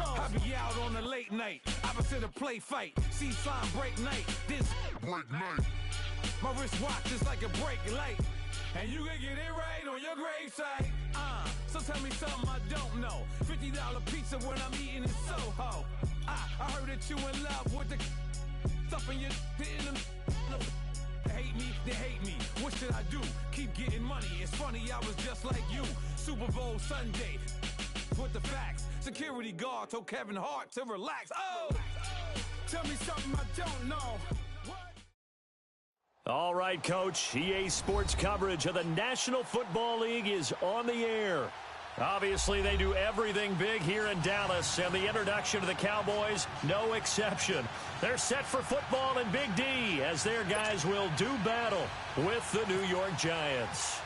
I be out on a late night, opposite a play fight. See sign break night, this break night. My wristwatch is like a break light, and you can get it right on your gravesite. So tell me something I don't know. $50 pizza when I'm eating in Soho. I heard that you in love with the stuff in your in them. Hate me, they hate me. What should I do? Keep getting money. It's funny, I was just like you. Super Bowl Sunday with the facts. Security guard told Kevin Hart to relax. Oh, tell me something I don't know. All right, Coach. EA Sports coverage of the National Football League is on the air. Obviously, they do everything big here in Dallas, and the introduction to the Cowboys, no exception. They're set for football in Big D as their guys will do battle with the New York Giants.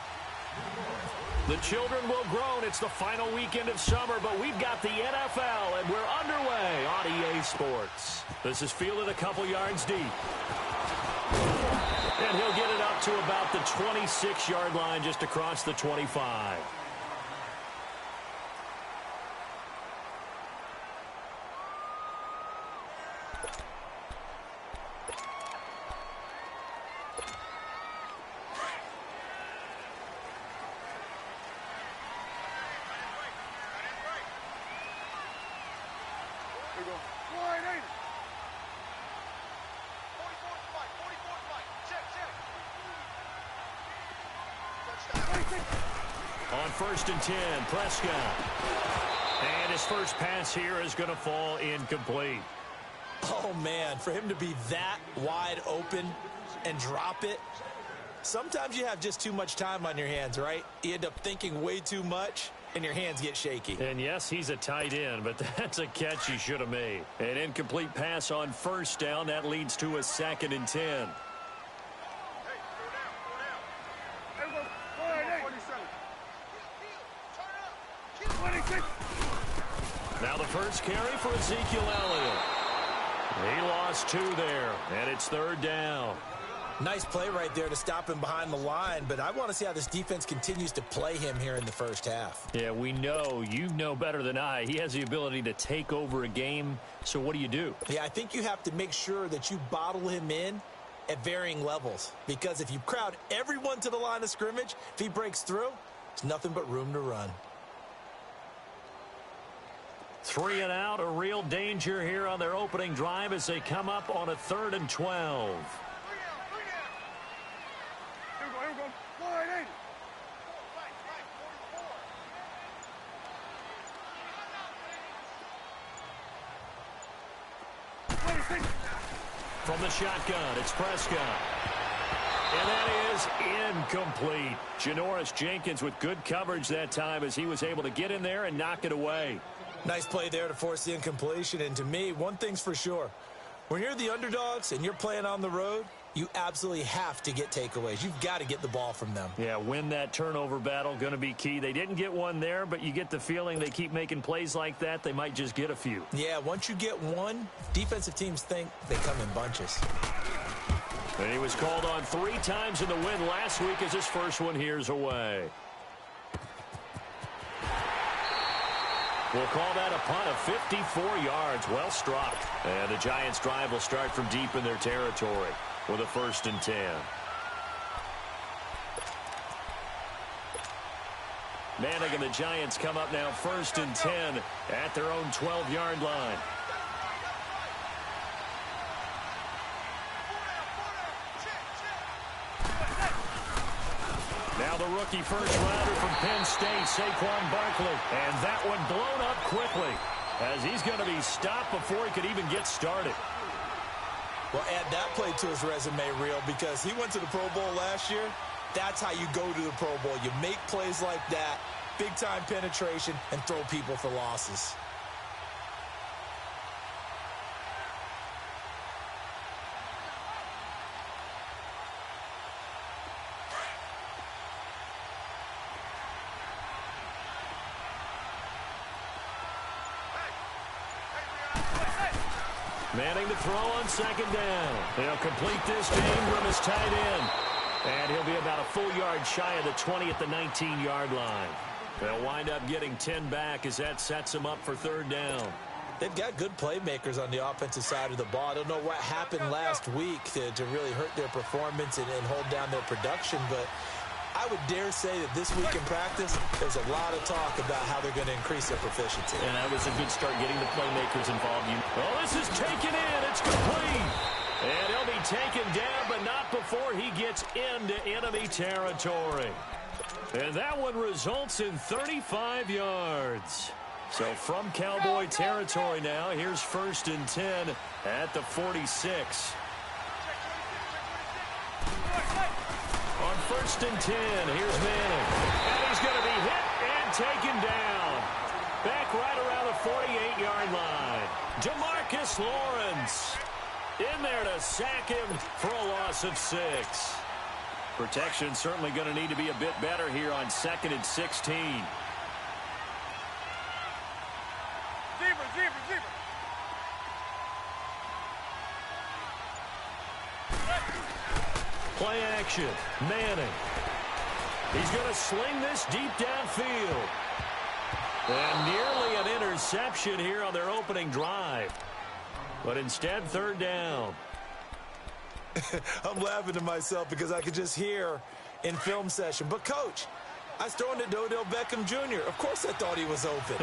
The children will groan. It's the final weekend of summer, but we've got the NFL, and we're underway on EA Sports. This is fielded a couple yards deep. And he'll get it up to about the 26-yard line, just across the 25. On 1st and 10, Prescott. And his first pass here is going to fall incomplete. Oh, man, for him to be that wide open and drop it, sometimes you have just too much time on your hands, right? You end up thinking way too much, and your hands get shaky. And, yes, he's a tight end, but that's a catch he should have made. An incomplete pass on 1st down. That leads to a 2nd and 10. Now the first carry for Ezekiel Elliott. He lost 2 there, and it's 3rd down. Nice play right there to stop him behind the line, but I want to see how this defense continues to play him here in the first half. Yeah, we know. You know better than I. He has the ability to take over a game, so what do? Yeah, I think you have to make sure that you bottle him in at varying levels, because if you crowd everyone to the line of scrimmage, if he breaks through, there's nothing but room to run. 3 and out, a real danger here on their opening drive as they come up on a 3rd and 12. From the shotgun, it's Prescott. And that is incomplete. Janoris Jenkins with good coverage that time as he was able to get in there and knock it away. Nice play there to force the incompletion. And to me, one thing's for sure. When you're the underdogs and you're playing on the road, you absolutely have to get takeaways. You've got to get the ball from them. Yeah, win that turnover battle, going to be key. They didn't get one there, but you get the feeling they keep making plays like that, they might just get a few. Yeah, once you get one, defensive teams think they come in bunches. And he was called on 3 times in the win last week as his first one here's away. We'll call that a punt of 54 yards. Well struck. And the Giants' drive will start from deep in their territory with a 1st and 10. Manning and the Giants come up now 1st and 10 at their own 12-yard line. Now the rookie first-rounder from Penn State, Saquon Barkley. And that one blown up quickly as he's going to be stopped before he could even get started. Well, add that play to his resume reel because he went to the Pro Bowl last year. That's how you go to the Pro Bowl. You make plays like that, big-time penetration, and throw people for losses. Manning to throw on 2nd down. He'll complete this to Ingram as tight end. And he'll be about a full yard shy of the 20 at the 19-yard line. They'll wind up getting 10 back as that sets him up for 3rd down. They've got good playmakers on the offensive side of the ball. I don't know what happened last week to really hurt their performance and hold down their production, but I would dare say that this week in practice, there's a lot of talk about how they're going to increase their proficiency. And that was a good start getting the playmakers involved. Well, this is taken in. It's complete. And he'll be taken down, but not before he gets into enemy territory. And that one results in 35 yards. So from Cowboy territory now, here's 1st and 10 at the 46. On 1st and 10, here's Manning. And he's going to be hit and taken down. Back right around the 48-yard line. DeMarcus Lawrence in there to sack him for a loss of 6. Protection certainly going to need to be a bit better here on 2nd and 16. Play action. Manning. He's going to sling this deep downfield. And nearly an interception here on their opening drive. But instead, 3rd down. I'm laughing to myself because I could just hear in film session, but Coach, I was throwing it to Odell Beckham Jr. Of course I thought he was open.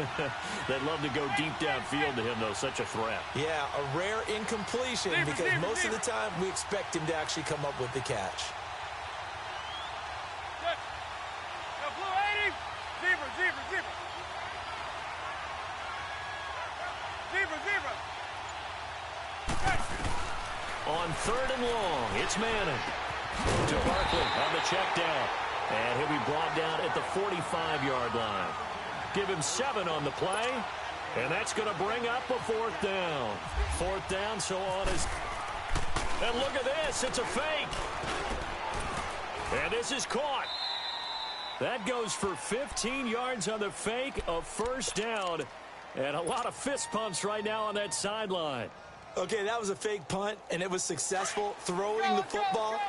They'd love to go deep downfield to him, though. Such a threat. Yeah, a rare incompletion because most of the time we expect him to actually come up with the catch. On 3rd and long, it's Manning. To Barkley on the check down. And he'll be brought down at the 45-yard line. Give him 7 on the play. And that's going to bring up a 4th down. 4th down, so on is... And look at this. It's a fake. And this is caught. That goes for 15 yards on the fake, a 1st down. And a lot of fist pumps right now on that sideline. Okay, that was a fake punt, and it was successful. Throwing the football.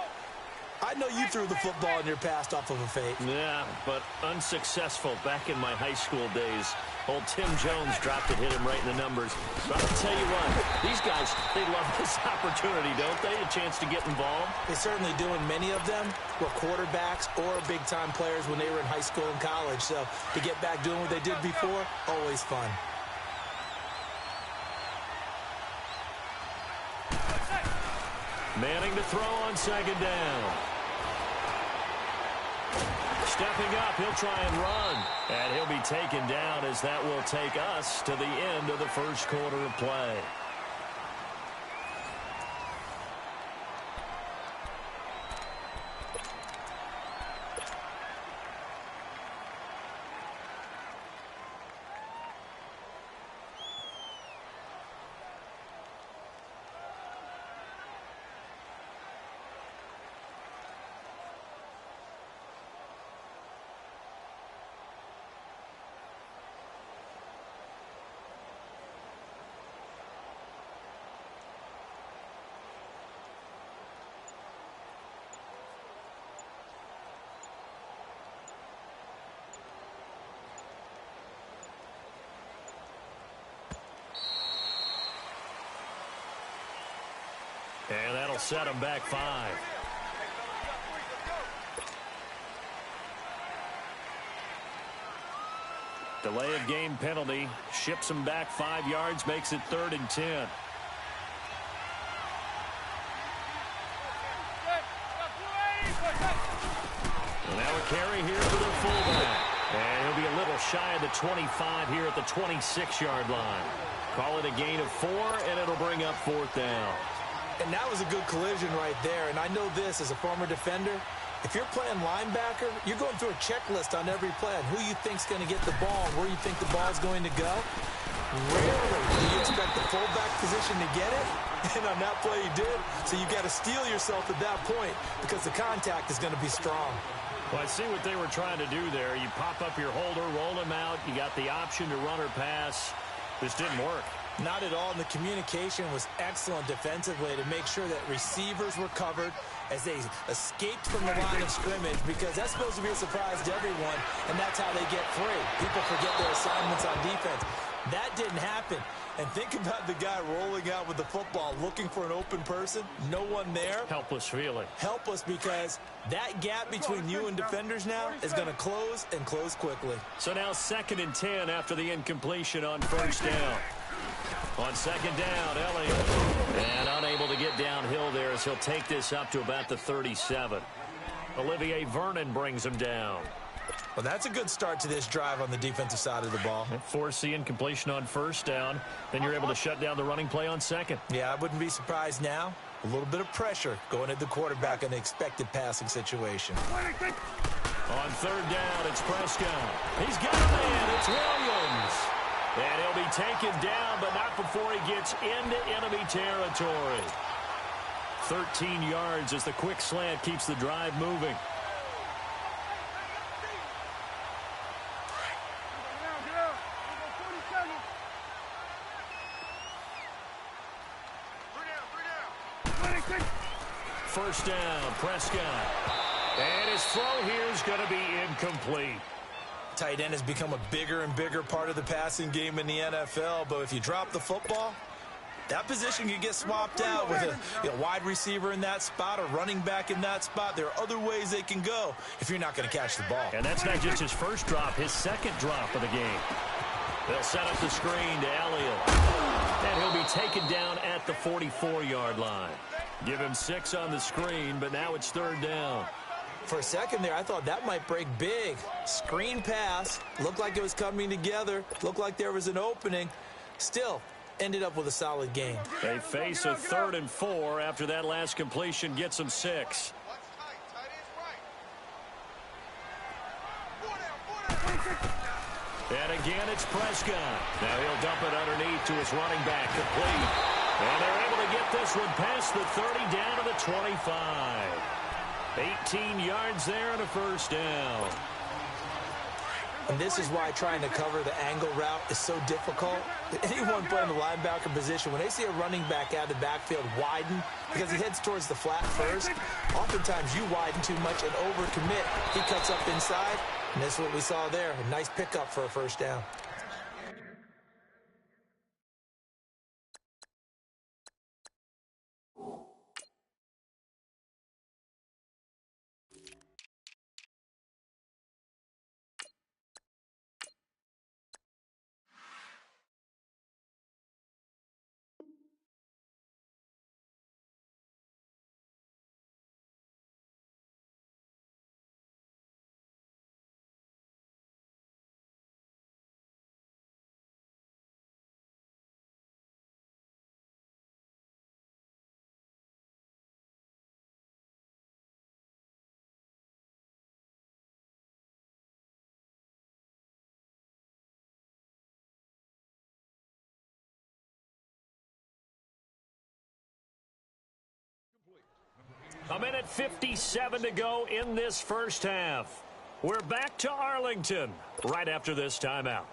I know you threw the football in your past off of a fake. Yeah, but unsuccessful back in my high school days. Old Tim Jones dropped it, hit him right in the numbers. But I'll tell you what, these guys, they love this opportunity, don't they? A chance to get involved. They certainly do, and many of them were quarterbacks or big-time players when they were in high school and college. So to get back doing what they did before, always fun. Manning to throw on 2nd down. Stepping up, he'll try and run. And he'll be taken down as that will take us to the end of the 1st quarter of play. And that'll set him back 5. Delay of game penalty. Ships him back 5 yards. Makes it 3rd and 10. And now a carry here for the fullback. And he'll be a little shy of the 25 here at the 26-yard line. Call it a gain of 4, and it'll bring up 4th down. And that was a good collision right there. And I know this as a former defender. If you're playing linebacker, you're going through a checklist on every play on who you think's going to get the ball and where you think the ball's going to go. Rarely do you expect the fullback position to get it. And on that play, he did. So you got to steel yourself at that point because the contact is going to be strong. Well, I see what they were trying to do there. You pop up your holder, roll him out. You got the option to run or pass. This didn't work. Not at all, and the communication was excellent defensively to make sure that receivers were covered as they escaped from the line of scrimmage, because that's supposed to be a surprise to everyone, and that's how they get free. People forget their assignments on defense. That didn't happen. And think about the guy rolling out with the football, looking for an open person. No one there. Helpless feeling. Helpless because that gap between you and defenders now is going to close and close quickly. So now 2nd and 10 after the incompletion on 1st down. On 2nd down, Elliott. And unable to get downhill there as he'll take this up to about the 37. Olivier Vernon brings him down. Well, that's a good start to this drive on the defensive side of the ball. Force the incompletion on 1st down. Then you're able to shut down the running play on 2nd. Yeah, I wouldn't be surprised now. A little bit of pressure going at the quarterback in the expected passing situation. On 3rd down, it's Prescott. He's got a man. It's Williams. And he'll be taken down, but not before he gets into enemy territory. 13 yards as the quick slant keeps the drive moving. First down, Prescott. And his throw here is going to be incomplete. Tight end has become a bigger and bigger part of the passing game in the NFL, but if you drop the football, that position can get swapped out with a wide receiver in that spot, a running back in that spot. There are other ways they can go if you're not going to catch the ball. And that's not just his first drop, his 2nd drop of the game. They'll set up the screen to Elliott. And he'll be taken down at the 44-yard line. Give him 6 on the screen, but now it's 3rd down. For a second there, I thought that might break big. Screen pass. Looked like it was coming together. Looked like there was an opening. Still, ended up with a solid game. They face a 3rd and 4 after that last completion gets them 6. And again, it's Prescott. Now he'll dump it underneath to his running back, complete. And they're able to get this one past the 30 down to the 25. 18 yards there and a 1st down. And this is why trying to cover the angle route is so difficult. Anyone playing the linebacker position, when they see a running back out of the backfield widen because he heads towards the flat first, oftentimes you widen too much and overcommit. He cuts up inside, and that's what we saw there. A nice pickup for a 1st down. A minute 57 to go in this 1st half. We're back to Arlington right after this timeout.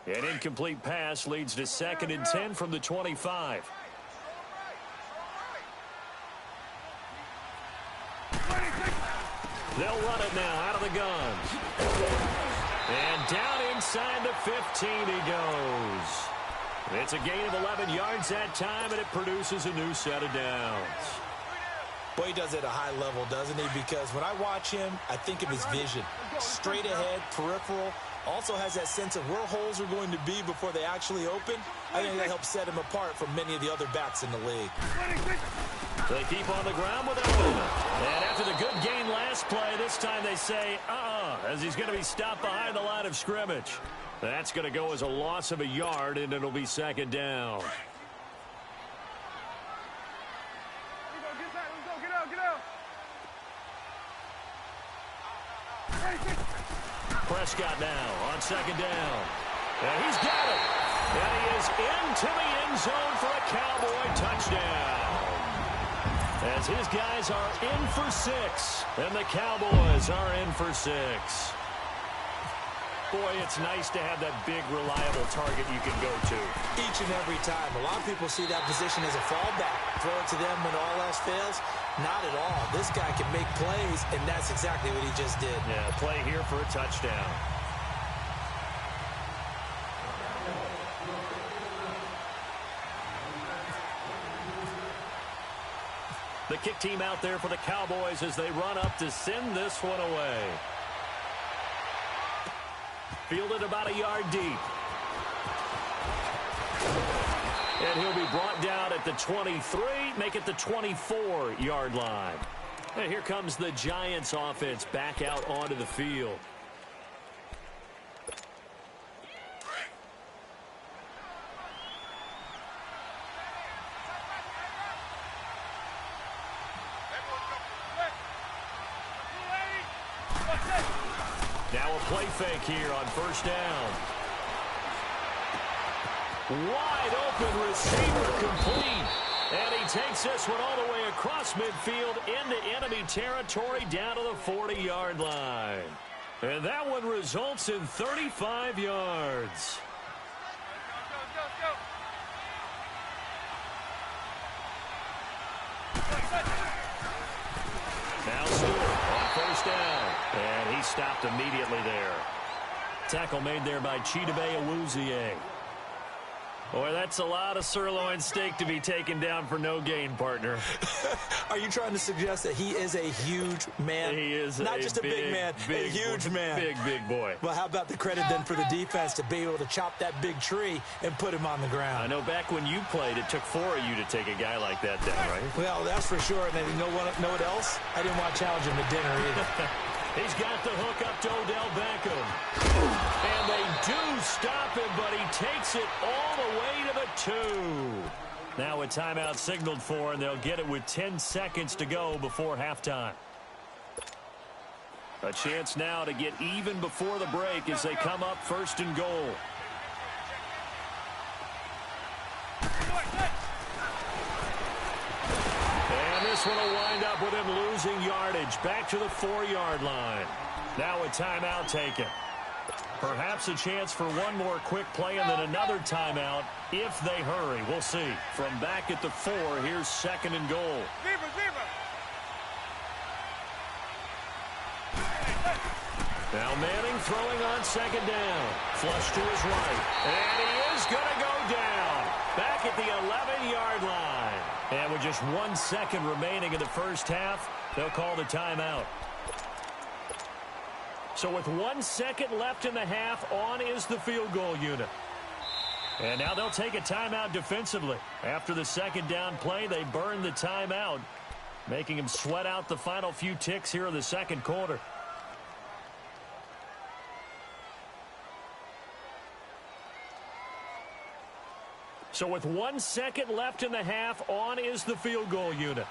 An incomplete pass leads to 2nd and 10 from the 25. They'll run it now out of the gun. And down inside the 15 he goes. It's a gain of 11 yards that time, and it produces a new set of downs. Boy, he does it at a high level, doesn't he? Because when I watch him, I think of his vision. Straight ahead, peripheral. Also has that sense of where holes are going to be before they actually open. I think that helps set him apart from many of the other backs in the league. They keep on the ground with Elliott. And after the good gain last play, this time they say, as he's going to be stopped behind the line of scrimmage. That's going to go as a loss of a yard, and it'll be 2nd down. Prescott now on 2nd down. And he's got it. And he is into the end zone for a Cowboy touchdown. As his guys are in for 6, and the Cowboys are in for 6. Boy, it's nice to have that big, reliable target you can go to. Each and every time. A lot of people see that position as a fallback. Throw it to them when all else fails. Not at all. This guy can make plays, and that's exactly what he just did. Yeah, play here for a touchdown. The kick team out there for the Cowboys as they run up to send this one away. Fielded about a yard deep. And he'll be brought down at the 23, make it the 24-yard line. And here comes the Giants offense back out onto the field. Now a play fake here on first down. Wide open receiver complete. And he takes this one all the way across midfield into enemy territory down to the 40-yard line. And that one results in 35 yards. Now Stewart on first down. And he stopped immediately there. Tackle made there by Chidobe Awuzie. Boy, that's a lot of sirloin steak to be taken down for no gain, partner. Are you trying to suggest that he is a huge man? He is not just a big man, a huge man. Big boy. Well, how about the credit then for the defense to be able to chop that big tree and put him on the ground? I know back when you played, it took 4 of you to take a guy like that down, right? Well, that's for sure. And you know what else? I didn't want to challenge him to dinner either. He's got the hook up to Odell Beckham. And they do stop him, but he takes it all the way to the 2. Now a timeout signaled for, and they'll get it with 10 seconds to go before halftime. A chance now to get even before the break as they come up first and goal. And this one will wind up with him losing yardage back to the 4-yard line. Now a timeout taken. Perhaps a chance for one more quick play and then another timeout if they hurry. We'll see. From back at the 4, here's second and goal. Now Manning throwing on second down. Flush to his right. And he is going to go down. Back at the 11-yard line. And with just 1 second remaining in the first half, they'll call the timeout. So with 1 second left in the half, on is the field goal unit. And now they'll take a timeout defensively. After the second down play, they burn the timeout, making them sweat out the final few ticks here in the second quarter. So with 1 second left in the half, on is the field goal unit.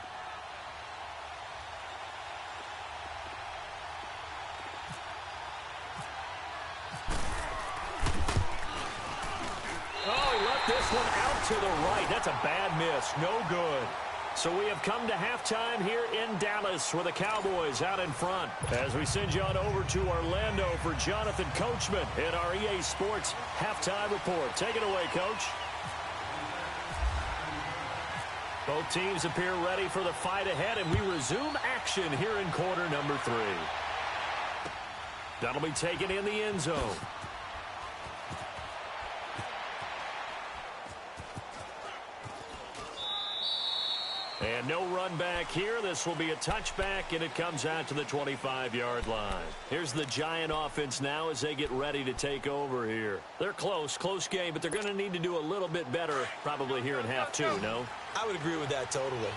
Oh, he left this one out to the right. That's a bad miss. No good. So we have come to halftime here in Dallas with the Cowboys out in front. As we send you on over to Orlando for Jonathan Coachman in our EA Sports Halftime Report. Take it away, Coach. Both teams appear ready for the fight ahead, and we resume action here in quarter number 3. That'll be taken in the end zone. And no run back here. This will be a touchback, and it comes out to the 25-yard line. Here's the Giant offense now as they get ready to take over here. They're close game, but they're going to need to do a little bit better probably here in half 2, no? I would agree with that totally.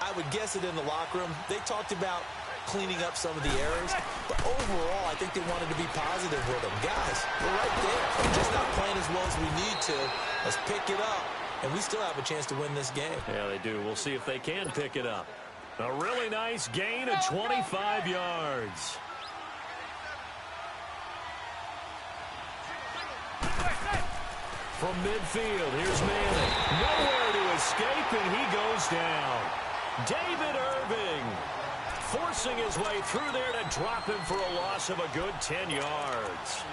I would guess it in the locker room. They talked about cleaning up some of the errors, but overall, I think they wanted to be positive with them. Guys, we're right there. We're just not playing as well as we need to. Let's pick it up. And we still have a chance to win this game. Yeah, they do. We'll see if they can pick it up. A really nice gain of 25 yards. From midfield, here's Manning. Nowhere to escape, and he goes down. David Irving forcing his way through there to drop him for a loss of a good 10 yards.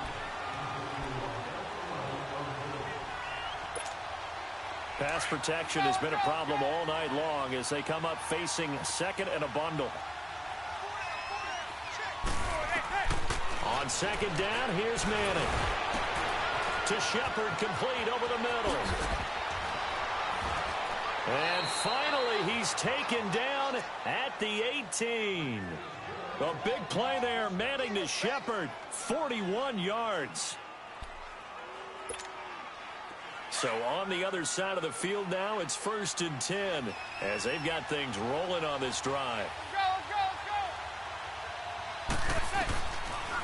Pass protection has been a problem all night long as they come up facing second and a bundle. On second down, here's Manning. To Shepard, complete over the middle. And finally, he's taken down at the 18. A big play there, Manning to Shepard, 41 yards. So on the other side of the field now, it's 1st and 10 as they've got things rolling on this drive.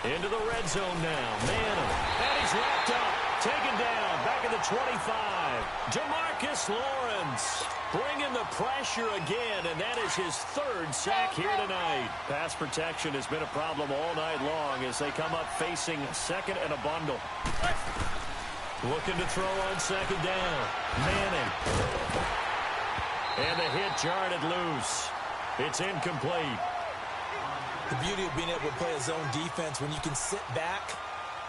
Into the red zone now. Manning. And he's wrapped up. Taken down. Back at the 25. DeMarcus Lawrence bringing the pressure again, and that is his 3rd sack here tonight. Pass protection has been a problem all night long as they come up facing second and a bundle. Looking to throw on second down. Manning. And the hit jarred it loose. It's incomplete. The beauty of being able to play a zone defense when you can sit back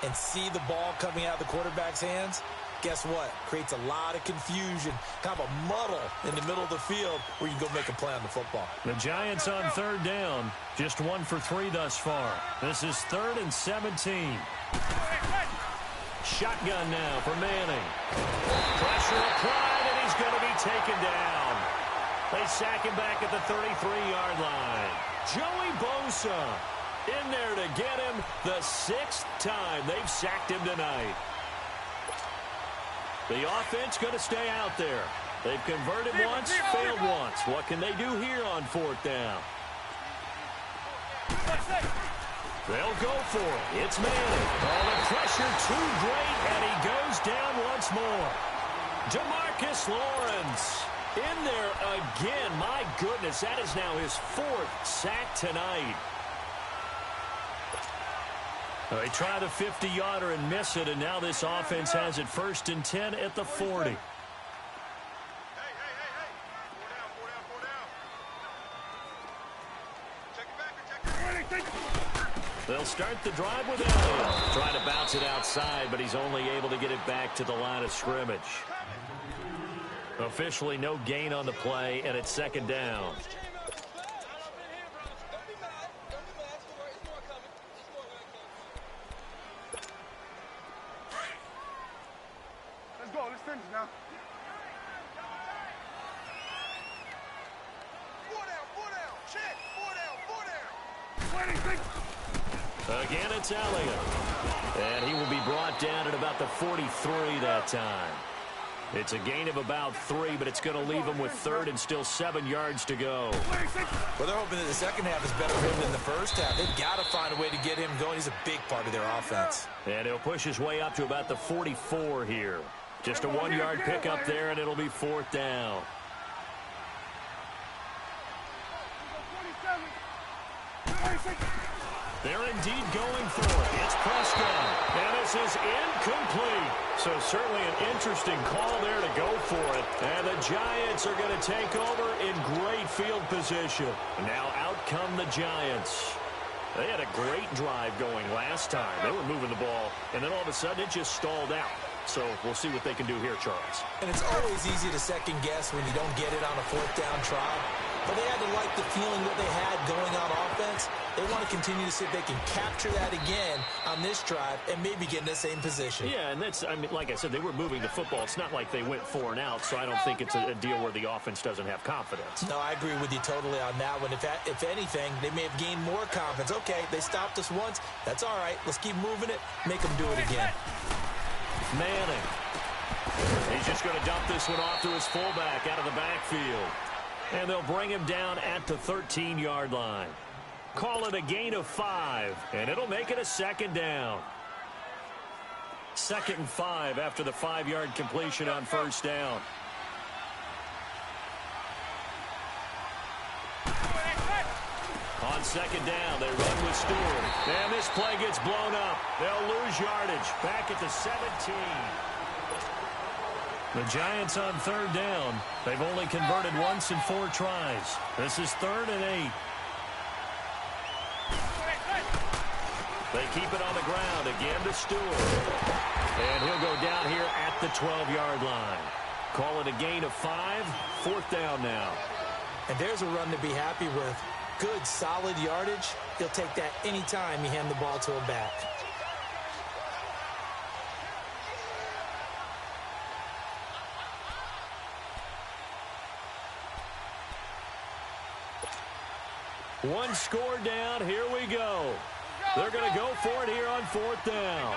and see the ball coming out of the quarterback's hands, guess what? Creates a lot of confusion, kind of a muddle in the middle of the field where you can go make a play on the football. The Giants on 3rd down, just 1 for 3 thus far. This is 3rd and 17. Shotgun now for Manning. Pressure applied, and he's going to be taken down. They sack him back at the 33-yard line. Joey Bosa in there to get him the 6th time they've sacked him tonight. The offense going to stay out there. They've converted once, failed once. What can they do here on 4th down? They'll go for it. It's Manning. Oh, the pressure too great, and he goes down once more. DeMarcus Lawrence in there again. My goodness, that is now his 4th sack tonight. They try the 50-yarder and miss it, and now this offense has it 1st and 10 at the 40. They'll start the drive with Elliott. Trying to bounce it outside, but he's only able to get it back to the line of scrimmage. Officially no gain on the play, and it's 2nd down. Let's go. Let's finish now. 4 down. Check. 4 down. Again, it's Elliott. And he will be brought down at about the 43 that time. It's a gain of about 3, but it's going to leave him with 3rd and still 7 yards to go. Well, they're hoping that the second half is better for him than the first half. They've got to find a way to get him going. He's a big part of their offense. And he'll push his way up to about the 44 here. Just a 1-yard pickup there, and it'll be 4th down. They're indeed going for it. It's Prescott. And this is incomplete. So certainly an interesting call there to go for it. And the Giants are going to take over in great field position. Now out come the Giants. They had a great drive going last time. They were moving the ball, and then all of a sudden it just stalled out. So we'll see what they can do here, Charles. And it's always easy to second guess when you don't get it on a 4th down try. But they had to like the feeling that they had going on offense. They want to continue to see if they can capture that again on this drive and maybe get in the same position. Yeah, and that's, I mean, like I said, they were moving the football. It's not like they went 4 and out, so I don't think it's a deal where the offense doesn't have confidence. No, I agree with you totally on that one. If anything, they may have gained more confidence. Okay, they stopped us once. That's all right. Let's keep moving it. Make them do it again. Manning. He's just going to dump this one off to his fullback out of the backfield. And they'll bring him down at the 13-yard line. Call it a gain of 5, and it'll make it a 2nd down. 2nd and 5 after the 5-yard completion on 1st down. On 2nd down, they run with Stewart. And this play gets blown up. They'll lose yardage back at the 17. The Giants on 3rd down. They've only converted once in 4 tries. This is 3rd and 8. They keep it on the ground again to Stewart. And he'll go down here at the 12-yard line. Call it a gain of 5. 4th down now. And there's a run to be happy with. Good, solid yardage. He'll take that anytime you hand the ball to him back. One score down. Here we go. They're going to go for it here on 4th down.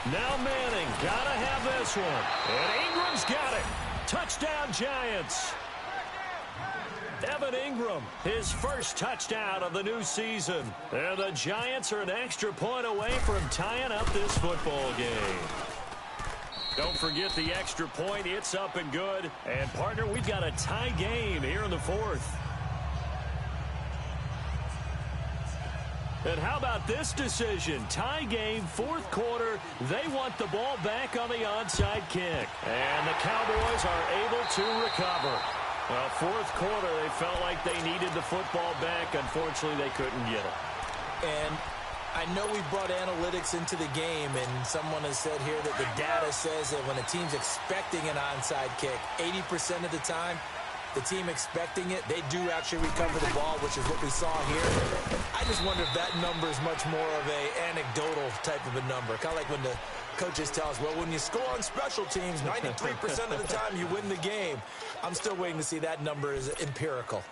Now Manning got to have this one. And Ingram's got it. Touchdown, Giants. Evan Ingram, his first touchdown of the new season. And the Giants are an extra point away from tying up this football game. Don't forget the extra point. It's up and good. And, partner, we've got a tie game here in the 4th. And how about this decision? Tie game, 4th quarter. They want the ball back on the onside kick. And the Cowboys are able to recover. Well, 4th quarter, they felt like they needed the football back. Unfortunately, they couldn't get it. And I know we brought analytics into the game, and someone has said here that the data says that when a team's expecting an onside kick, 80% of the time, the team expecting it, they do actually recover the ball, which is what we saw here. I just wonder if that number is much more of a anecdotal type of a number. Kind of like when the coaches tell us, well, when you score on special teams, 93% of the time you win the game. I'm still waiting to see that number is empirical.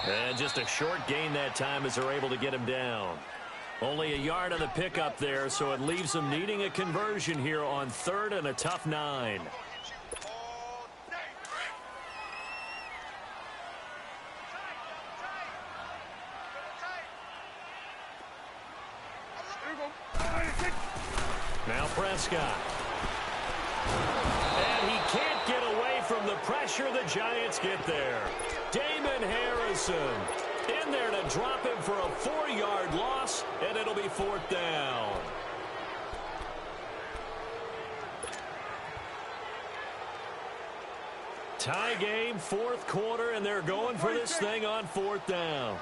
And just a short gain that time as they're able to get him down. Only a yard on the pickup there, so it leaves them needing a conversion here on 3rd and a tough 9. Now Prescott. And he can't get away from the pressure. The Giants get there. Damon Harrison in there to drop him for a 4-yard loss, and it'll be 4th down. Tie game, 4th quarter, and they're going for this thing on 4th down.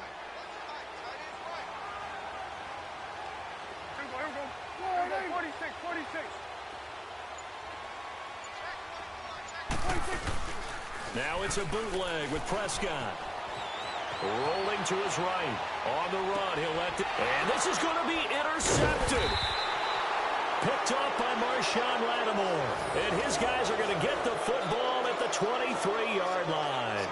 Now it's a bootleg with Prescott. Rolling to his right. On the run, he'll let it. And this is going to be intercepted. Picked off by Marshawn Lattimore. And his guys are going to get the football at the 23-yard line.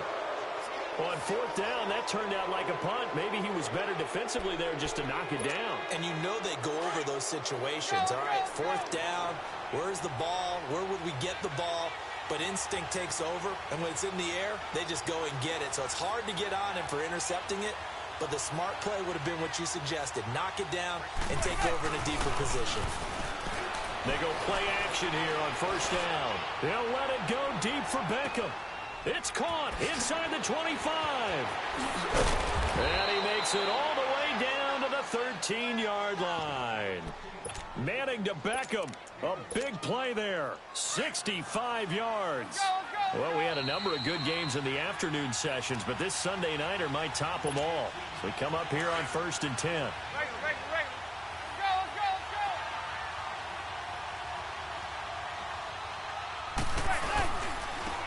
On 4th down, that turned out like a punt. Maybe he was better defensively there just to knock it down. And you know they go over those situations. All right, 4th down. Where's the ball? Where would we get the ball? But instinct takes over, and when it's in the air, they just go and get it. So it's hard to get on him for intercepting it, but the smart play would have been what you suggested. Knock it down and take over in a deeper position. They go play action here on 1st down. They'll let it go deep for Beckham. It's caught inside the 25. And he makes it all the way down to the 13-yard line. Manning to Beckham. A big play there. 65 yards. Well, we had a number of good games in the afternoon sessions, but this Sunday nighter might top them all. We come up here on 1st and 10.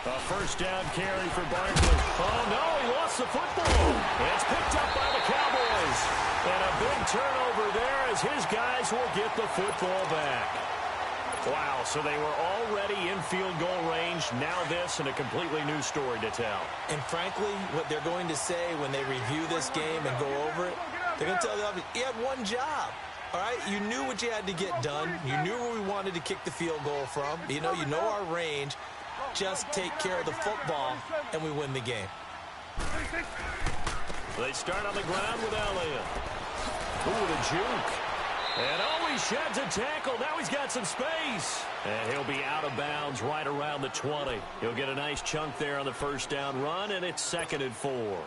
A 1st down carry for Barkley. Oh, no, he lost the football. It's picked up by the Cowboys. And a big turnover there as his guys will get the football back. Wow, so they were already in field goal range. Now this and a completely new story to tell. And frankly, what they're going to say when they review this game and go over it, they're going to tell them, you had one job. All right, you knew what you had to get done. You knew where we wanted to kick the field goal from. You know our range. Just take care of the football, and we win the game. They start on the ground with Elliott. Ooh, the juke. And he sheds a tackle. Now he's got some space. And he'll be out of bounds right around the 20. He'll get a nice chunk there on the 1st down run, and it's 2nd and 4.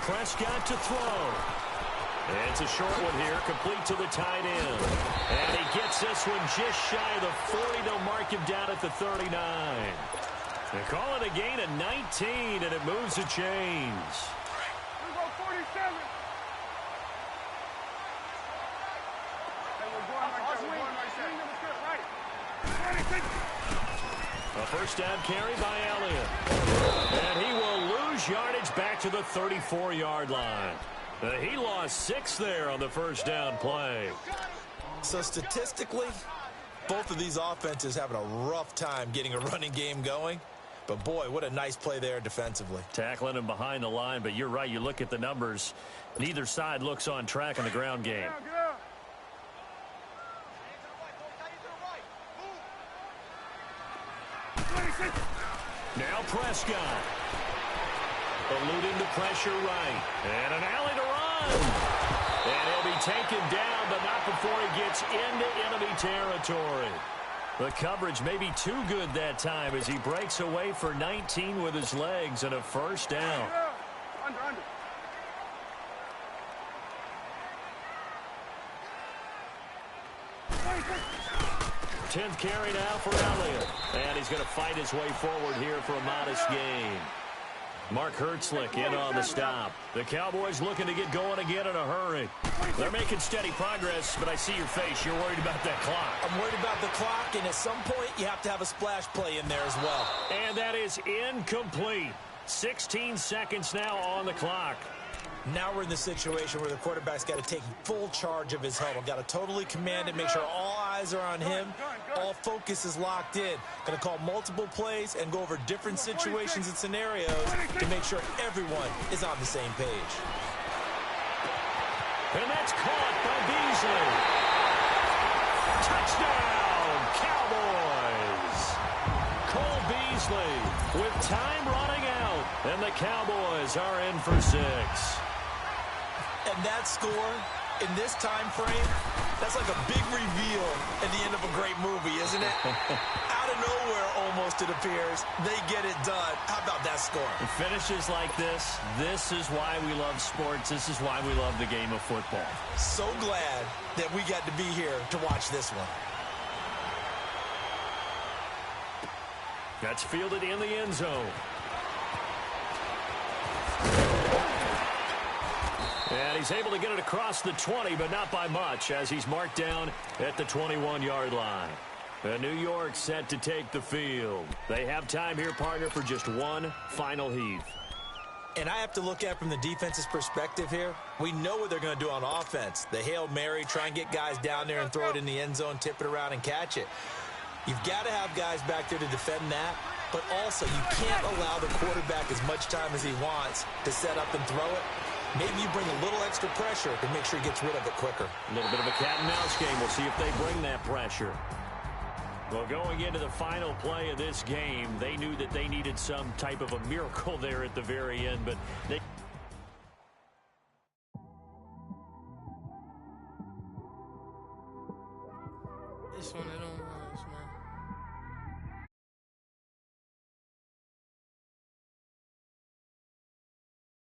Prescott to throw. It's a short one here, complete to the tight end. And he gets this one just shy of the 40. They'll mark him down at the 39. They call it a gain of 19, and it moves the chains. We go 47. A first down carry by Elliott. And he will lose yardage back to the 34-yard line. He lost 6 there on the first down play. So statistically, both of these offenses having a rough time getting a running game going. But boy, what a nice play there defensively. Tackling him behind the line, but you're right. You look at the numbers. Neither side looks on track in the ground game. Now Prescott. Eluding the pressure right. And an alley to run. And he'll be taken down, but not before he gets into enemy territory. The coverage may be too good that time as he breaks away for 19 with his legs and a first down. Under. 10th carry now for Elliott. And he's going to fight his way forward here for a modest gain. Mark Hertzlick in on the stop. The Cowboys looking to get going again in a hurry. They're making steady progress, but I see your face. You're worried about that clock. I'm worried about the clock, and at some point, you have to have a splash play in there as well. And that is incomplete. 16 seconds now on the clock. Now we're in the situation where the quarterback's got to take full charge of his huddle. Got to totally command it, make sure all eyes are on him. All focus is locked in. Going to call multiple plays and go over different situations and scenarios to make sure everyone is on the same page. And that's caught by Beasley. Touchdown, Cowboys. Cole Beasley with time running out, and the Cowboys are in for 6. And that score in this time frame, that's like a big reveal at the end of a great movie, isn't it? Out of nowhere, almost, it appears. They get it done. How about that score? It finishes like this. This is why we love sports. This is why we love the game of football. So glad that we got to be here to watch this one. That's fielded in the end zone. And he's able to get it across the 20, but not by much, as he's marked down at the 21-yard line. And New York set to take the field. They have time here, partner, for just one final heave. And I have to look at it from the defense's perspective here. We know what they're going to do on offense. The Hail Mary, try and get guys down there and throw it in the end zone, tip it around and catch it. You've got to have guys back there to defend that, but also you can't allow the quarterback as much time as he wants to set up and throw it. Maybe you bring a little extra pressure to make sure he gets rid of it quicker. A little bit of a cat and mouse game. We'll see if they bring that pressure. Well, going into the final play of this game, they knew that they needed some type of a miracle there at the very end, but they... It's one of them